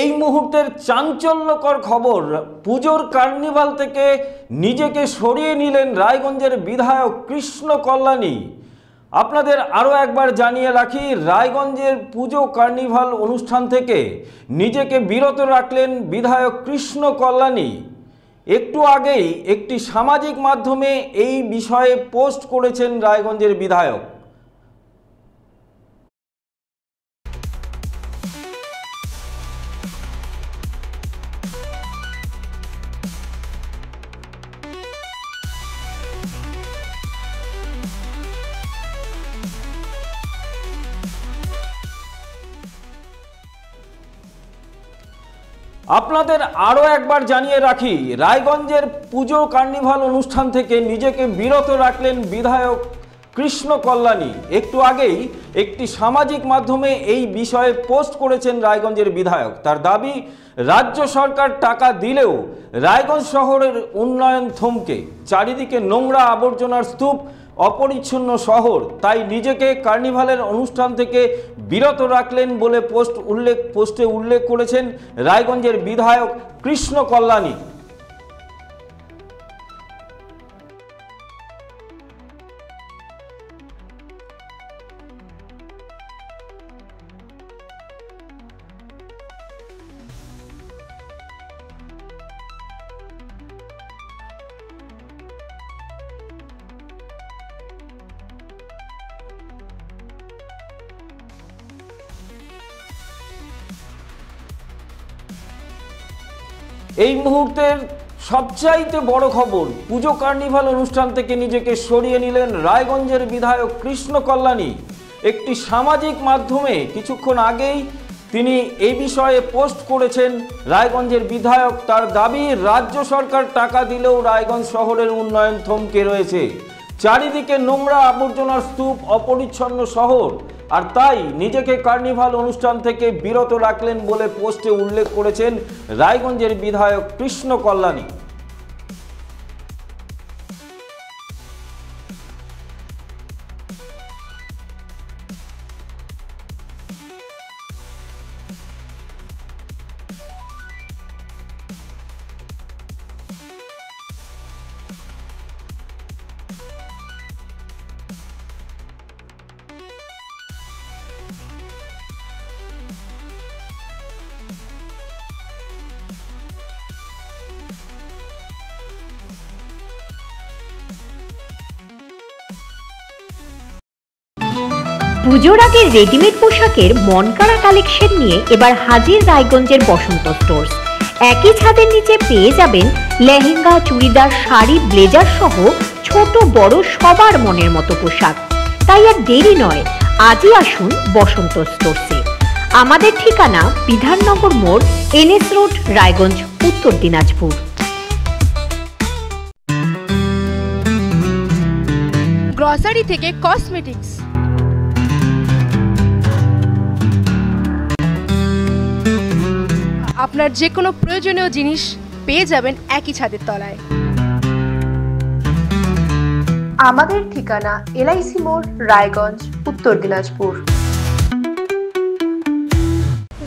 এই মুহূর্তের চাঞ্চল্যকর খবর, পুজোর কার্নিভাল থেকে নিজেকে সরিয়ে নিলেন রায়গঞ্জের বিধায়ক কৃষ্ণ কল্যাণী। আপনাদের আরও একবার জানিয়ে রাখি, রায়গঞ্জের পুজো কার্নিভাল অনুষ্ঠান থেকে নিজেকে বিরত রাখলেন বিধায়ক কৃষ্ণ কল্যাণী। একটু আগেই একটি সামাজিক মাধ্যমে এই বিষয়ে পোস্ট করেছেন রায়গঞ্জের বিধায়ক। আপনাদের আরও একবার জানিয়ে রাখি, রায়গঞ্জের পুজো কার্নিভাল অনুষ্ঠান থেকে নিজেকে বিরত রাখলেন বিধায়ক কৃষ্ণ কল্যাণী। একটু আগেই একটি সামাজিক মাধ্যমে এই বিষয়ে পোস্ট করেছেন রায়গঞ্জের বিধায়ক। তার দাবি, রাজ্য সরকার টাকা দিলেও রায়গঞ্জ শহরের উন্নয়ন থমকে, চারিদিকে নোংরা আবর্জনার স্তূপ, অপরিচ্ছন্ন শহর, তাই নিজেকে কার্নিভালের অনুষ্ঠান থেকে বিরত রাখলেন বলে পোস্টে উল্লেখ করেছেন রায়গঞ্জের বিধায়ক কৃষ্ণ কল্যাণী। এই মুহূর্তের সবচাইতে বড় খবর, পুজো কার্নিভাল অনুষ্ঠান থেকে নিজেকে সরিয়ে নিলেন রায়গঞ্জের বিধায়ক কৃষ্ণ কল্যাণী। একটি সামাজিক মাধ্যমে কিছুক্ষণ আগেই তিনি এই বিষয়ে পোস্ট করেছেন রায়গঞ্জের বিধায়ক। তার দাবি, রাজ্য সরকার টাকা দিলেও রায়গঞ্জ শহরের উন্নয়ন থমকে রয়েছে, চারিদিকে নোংরা আবর্জনার স্তূপ, অপরিচ্ছন্ন শহর, আর তাই নিজেকে কার্নিভাল অনুষ্ঠান থেকে বিরত রাখলেন বলে পোস্টে উল্লেখ করেছেন রায়গঞ্জের বিধায়ক কৃষ্ণ কল্যাণী। পুজোর আগে রেডিমেড পোশাকের মনকাড়া কালেকশন নিয়ে এবার হাজির রায়গঞ্জের বসন্ত স্টোর্স। একই ছাদের নিচে পেয়ে যাবেন লেহেঙ্গা, চুড়িদার, শাড়ি, ব্লেজার সহ ছোট বড় সবার মনের মতো পোশাক। তাই আর দেরি নয়, আজই আসুন বসন্ত স্টোর্সে। আমাদের ঠিকানা বিধাননগর মোড়, NS রোড, রায়গঞ্জ, উত্তর দিনাজপুর। গ্রসারি থেকে কসমেটিক্স, আপনার যে কোনো প্রয়োজনীয় জিনিস পেয়ে যাবেন একই ছাদের তলায়। আমাদের ঠিকানা LIC মোড়, রায়গঞ্জ, উত্তর দিনাজপুর।